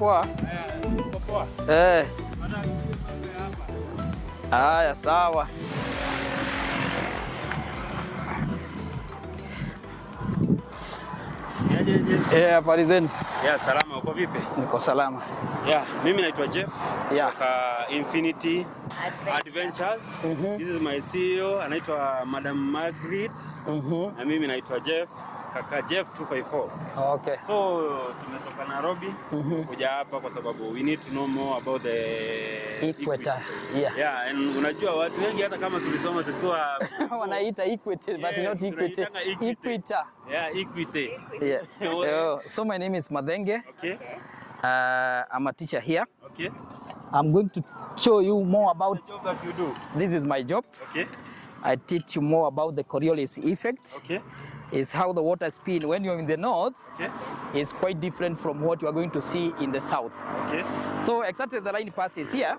poa? Poa. Haya, sawa. Habari zenu? Salama, uko vipi? Niko salama. Mimi naitwa Jeff. Kutoka Infinity Adventures. This is my CEO, anaitwa Madam Margaret. Na mimi naitwa Jeff, kaka Jeff 254. Okay. So tumetoka Nairobi kuja hapa kwa sababu we need to know more about the Equator. And unajua watu wengi hata kama tulisoma tukiwa wanaita Equator, but not Equator. Equator. Equator. So my name is Madenge. Okay. I'm a teacher here. Okay. I'm going to show you more about the job that you do. This is my job. Okay. I teach you more about the Coriolis effect. Okay. It's how the water spin when you're in the north. Okay. Is quite different from what you are going to see in the south. Okay. So exactly the line passes here.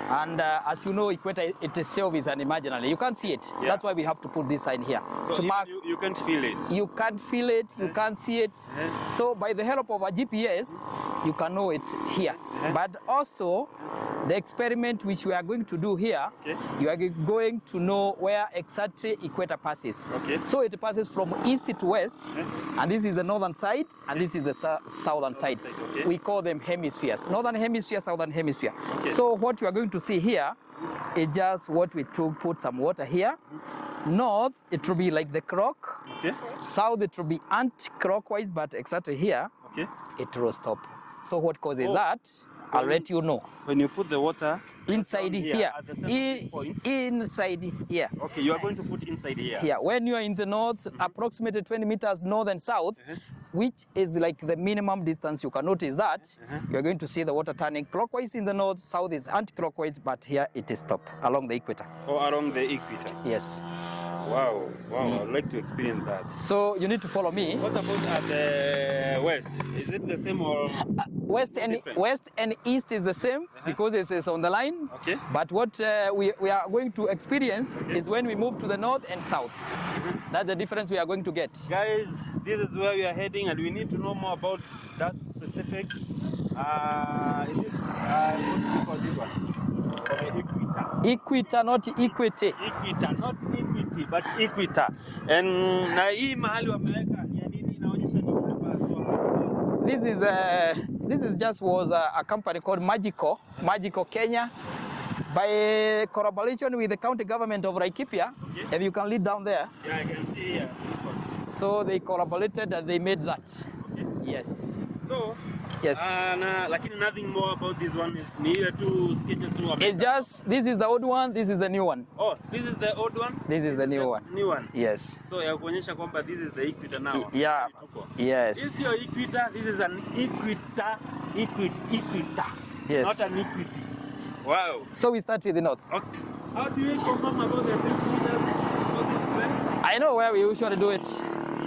And as you know, Equator itself is an imaginary. You can't see it. That's why we have to put this sign here. So to mark, you can't feel it. You can't feel it, you can't see it. So by the help of a GPS, you can know it here. But also, the experiment which we are going to do here, you are going to know where exactly Equator passes. Okay. So it passes from east to west, and this is the northern side, and this is the southern side. Okay. We call them hemispheres. Northern hemisphere, southern hemisphere. Okay. So what you are going to see here is just what we put some water here. North, it will be like the clock. Okay. South, it will be anti-clockwise, but exactly here, it will stop. So what causes that? I'll let you know. When you put the water inside here, at the point. Inside here. Okay, you are going to put inside here. Here, when you are in the north, approximately 20 meters north and south, which is like the minimum distance, you can notice that you are going to see the water turning clockwise in the north, south is anti-clockwise, but here it is stopped along the equator. Or along the equator? Yes. Wow, I'd like to experience that. So you need to follow me. What about at the west? Is it the same or west and east is the same because it is on the line. Okay. But what we are going to experience is when we move to the north and south. That's the difference we are going to get. Guys, this is where we are heading, and we need to know more about that specific. What do you call this one? Equator, not equity. Equator, not equity, but equator. And na hii mahali wameweka ni nini inaonyesha ni This is just was a company called Magical Kenya, by collaboration with the county government of Laikipia. If you can lead down there. Yeah, I can see here. So they collaborated and they made that. Yes. So. Yes. Lakini nothing more about this one. Is neither two sketches to about. It's just this is the old one, this is the new one. Oh, this is the old one. This is the new one. New one. Yes. So ya kuonyesha kwamba this is the equator now. Yeah. Yes. This is your equator. This is an equator. Yes. Not an equity. Wow. So we start with the north. Okay. How do you confirm about the 50 meters about this place? I know where we usually do it.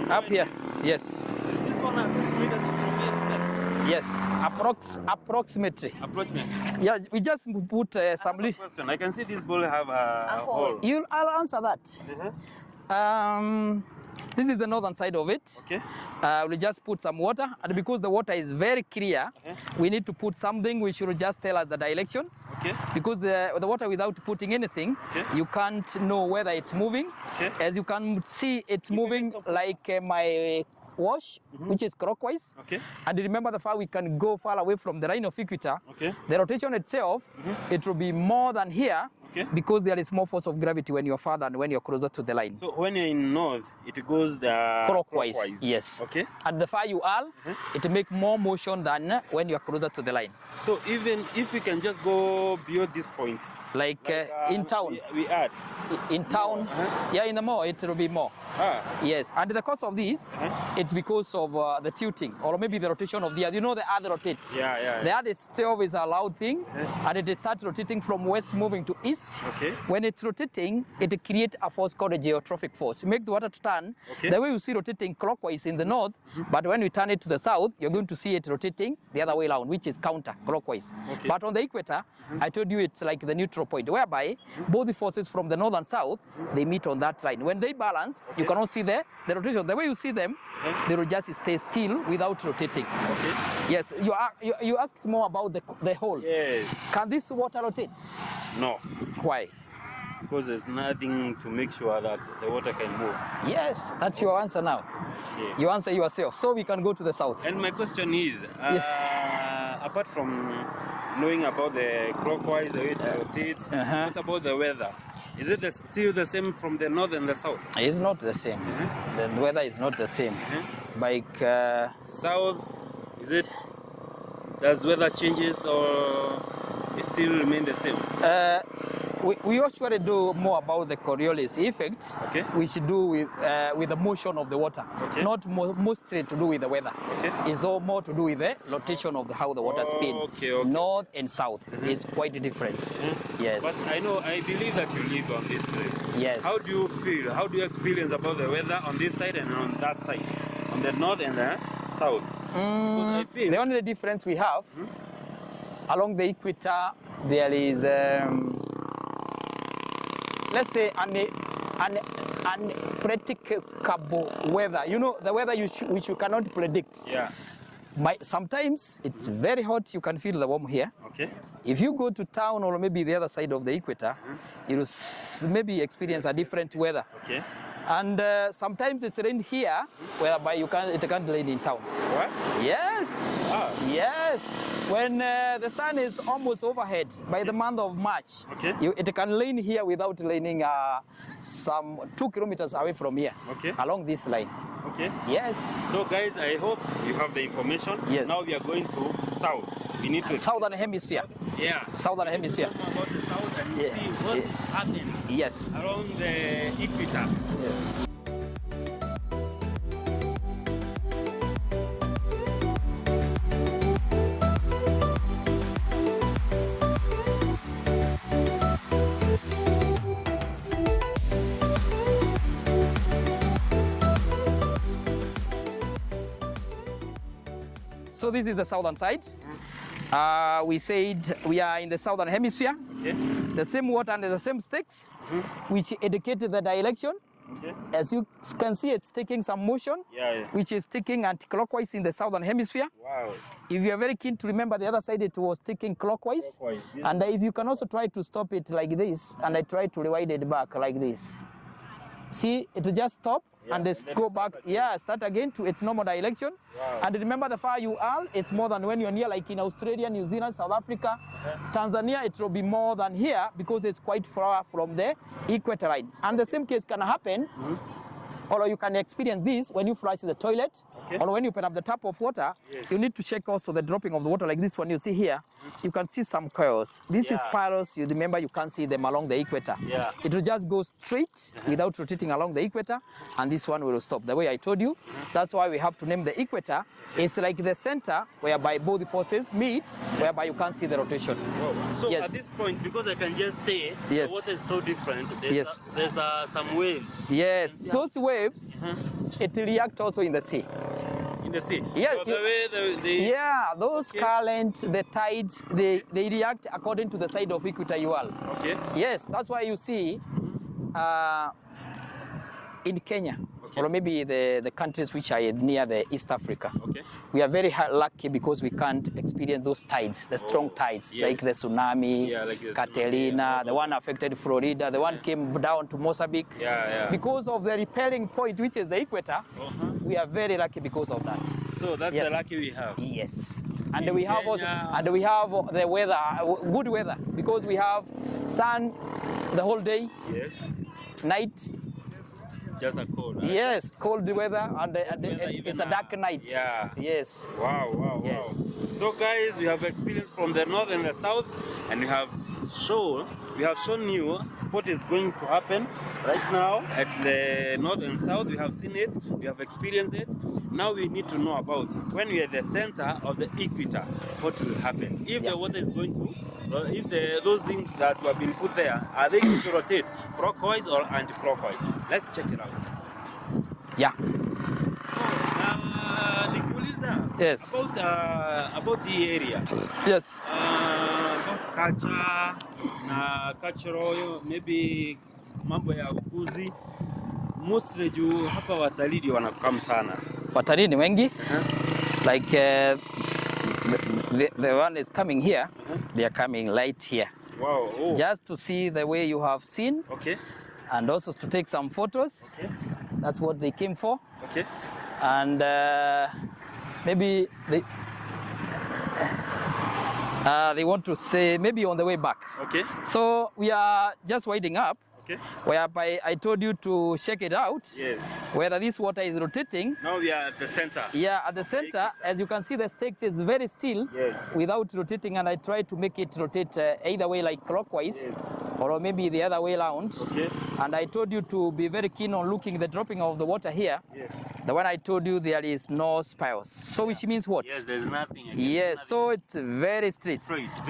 Up here. Yes. Is this one 50 meters from here? Yes, approximately. Approximately. Yeah, we just put some. Question. I can see this bowl have a hole. I'll answer that. This is the northern side of it. Okay. We just put some water, and because the water is very clear, we need to put something which will just tell us the direction. Okay. Because the water without putting anything, you can't know whether it's moving. As you can see, it's moving like my wash, which is clockwise. And remember the fact we can go far away from the line of equator. The rotation itself, it will be more than here. Because there is more force of gravity when you're farther and when you're closer to the line. So when you're in north, it goes the clockwise. Yes. Okay. And the far you are, it makes more motion than when you're closer to the line. So even if we can just go beyond this point, like in town, we add in town, yeah, in the more it will be more. Yes, and the cause of this, it's because of the tilting or maybe the rotation of the earth. You know the earth rotates. The earth itself is a loud thing, and it starts rotating from west moving to east. When it's rotating, it creates a force called a geotrophic force. Make the water to turn. The way you see rotating clockwise in the north, but when we turn it to the south, you're going to see it rotating the other way around, which is counter-clockwise. But on the equator, I told you it's like the neutral point, whereby both the forces from the north and south, they meet on that line. When they balance, you cannot see the rotation. The way you see them, they will just stay still without rotating. Okay. Yes, you asked more about the hole. Yes. Can this water rotate? No. Why? Because there's nothing to make sure that the water can move. Yes, that's your answer now. Yeah. You answer yourself. So we can go to the south. And my question is, apart from knowing about the clockwise, the way it rotates, what about the weather? Is it still the same from the north and the south? It's not the same. The weather is not the same. Like south, does weather changes or it still remain the same? We actually do more about the Coriolis effect, which do with the motion of the water, not mostly to do with the weather. It's all more to do with the rotation of how the water spins. North and south is quite different. Yes. But I believe that you live on this place. Yes. How do you feel? How do you experience about the weather on this side and on that side, on the north and the south? Because I feel the only difference we have along the equator, there is let's say unpredictable weather. You know, the weather which you cannot predict. Yeah. Sometimes it's very hot, you can feel the warm here. Okay. If you go to town or maybe the other side of the equator, you will maybe experience a different weather. Okay. And sometimes it rains here, whereby it can't rain in town. What? Yes. Ah. Yes. When the sun is almost overhead by the month of March, it can rain here without raining some 2 kilometers away from here, along this line. Okay. Yes. So guys, I hope you have the information. Yes. Now we are going to south. We need to Southern Hemisphere. Yeah. Southern Hemisphere. Talk about the south and see what happens. Yes. Around the equator. Yes. So this is the southern side. We said we are in the southern hemisphere. The same water and the same stakes, which indicate the direction. As you can see, it's taking some motion, which is taking anti-clockwise in the southern hemisphere. Wow. If you are very keen to remember the other side, it was taking clockwise. And if you can also try to stop it like this, and I try to rewind it back like this. See, it will just stop and just go back. Start again to its normal direction. Wow. And remember, the far you are, it's more than when you're near, like in Australia, New Zealand, South Africa, Tanzania. It will be more than here because it's quite far from the equator line. And the same case can happen, or you can experience this when you flush the toilet, or when you open up the tap of water. You need to check also the dropping of the water, like this one you see here. You can see some coils. This is spirals. You remember, you can't see them along the equator. It will just go straight without rotating along the equator, and this one will stop. The way I told you, that's why we have to name the equator. It's like the center whereby both forces meet, whereby you can't see the rotation. So at this point, because I can just say the water is so different, there's some waves. Yes, those waves, it reacts also in the sea. In the sea? Yeah, so those currents, the tides, they react according to the side of equator you are. Yes, that's why you see in Kenya, or maybe the countries which are near the East Africa, we are very lucky because we can't experience those tides, the strong tides, like the tsunami, like the Catalina, the one affected Florida, the one came down to Mozambique. Because of the repelling point, which is the equator, we are very lucky because of that. So that's the lucky we have. Yes. And we have also, we have the weather, good weather, because we have sun the whole day. Night. Just a cold. Right? Yes, cold weather, and it's a dark night. Yes. Wow. So guys, we have experienced from the north and the south, and we have shown you what is going to happen right now at the north and south. We have seen it, we have experienced it. Now we need to know about when we are at the center of the equator, what will happen. If the water is going to, if those things that have been put there, are they going to rotate clockwise or anti-clockwise? Let's check it out. Yes. About the area. Yes. About culture, cultural, maybe mambo ya ukuzi. Mostly juu hapa watalii wanakam sana. Watalii ni wengi. Like the one is coming here, they are coming right here. Wow. Oh. Just to see the way you have seen. Okay. And also to take some photos. Okay. That's what they came for. Okay. And maybe they want to say maybe on the way back. Okay. So we are just winding up. Okay. Whereby I told you to check it out. Yes. Whether this water is rotating. Now we are at the center. Yeah, at the center. As you can see, the stake is very still. Yes. Without rotating, and I try to make it rotate either way, like clockwise. Yes. Or maybe the other way around. Okay. And I told you to be very keen on looking the dropping of the water here. Yes. The one I told you there is no spirals. So which means what? Yes, there's nothing. Yes, nothing. So it's very straight.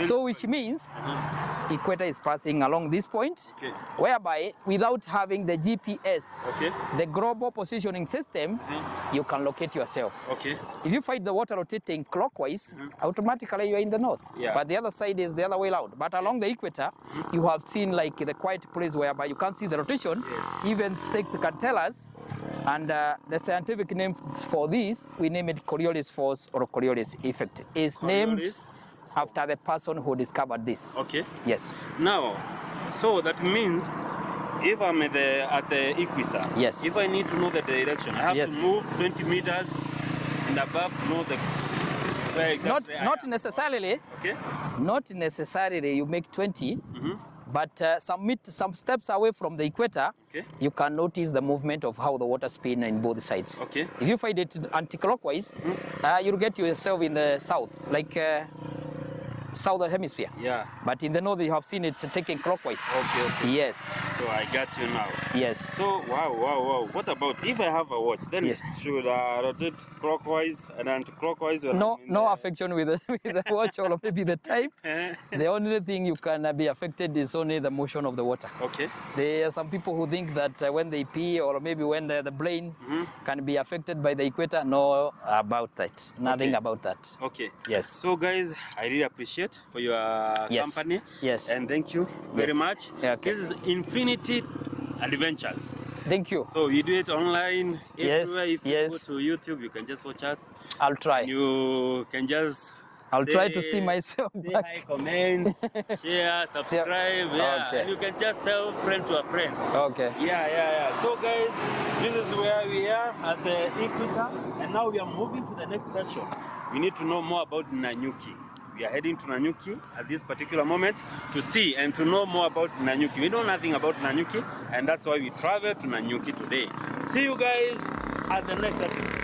So which means equator is passing along this point, whereby without having the GPS, the global positioning system, you can locate yourself. Okay. If you find the water rotating clockwise, automatically you are in the north. Yeah. But the other side is the other way around. But along the equator, you have seen like the quiet place whereby you can't see the rotation. Even stakes can tell us. And the scientific name for this, we name it Coriolis force or Coriolis effect. It's named after the person who discovered this. Okay. Yes. Now, so that means if I'm at the equator, yes. If I need to know the direction, I have to move 20 meters and above to know the where exactly not necessarily. Okay. Not necessarily you make 20. But some steps away from the equator, you can notice the movement of how the water spin in both sides. Okay. If you find it anti-clockwise, you'll get yourself in the south, like Southern Hemisphere. Yeah. But in the north, you have seen it's taking clockwise. Okay. Yes. So I got you now. Yes. So, wow. What about if I have a watch? Then it should rotate clockwise and anti-clockwise? No affection with the watch or maybe the time. The only thing you can be affected is only the motion of the water. Okay. There are some people who think that when they pee or maybe when the brain can be affected by the equator. No about that. Nothing about that. Okay. Yes. So guys, I really appreciate for your company. Yes. And thank you very much. Yeah, okay. This is Infinity Adventures. Thank you. So you do it online everywhere. If you go to YouTube, you can just watch us. I'll try. You can just try to see myself back. Hi, comment, share, subscribe. Okay. And you can just tell friend to a friend. Okay. Yeah. So guys, this is where we are at the equator, and now we are moving to the next section. We need to know more about Nanyuki. We are heading to Nanyuki at this particular moment to see and to know more about Nanyuki. We know nothing about Nanyuki, and that's why we travel to Nanyuki today. See you guys at the next episode.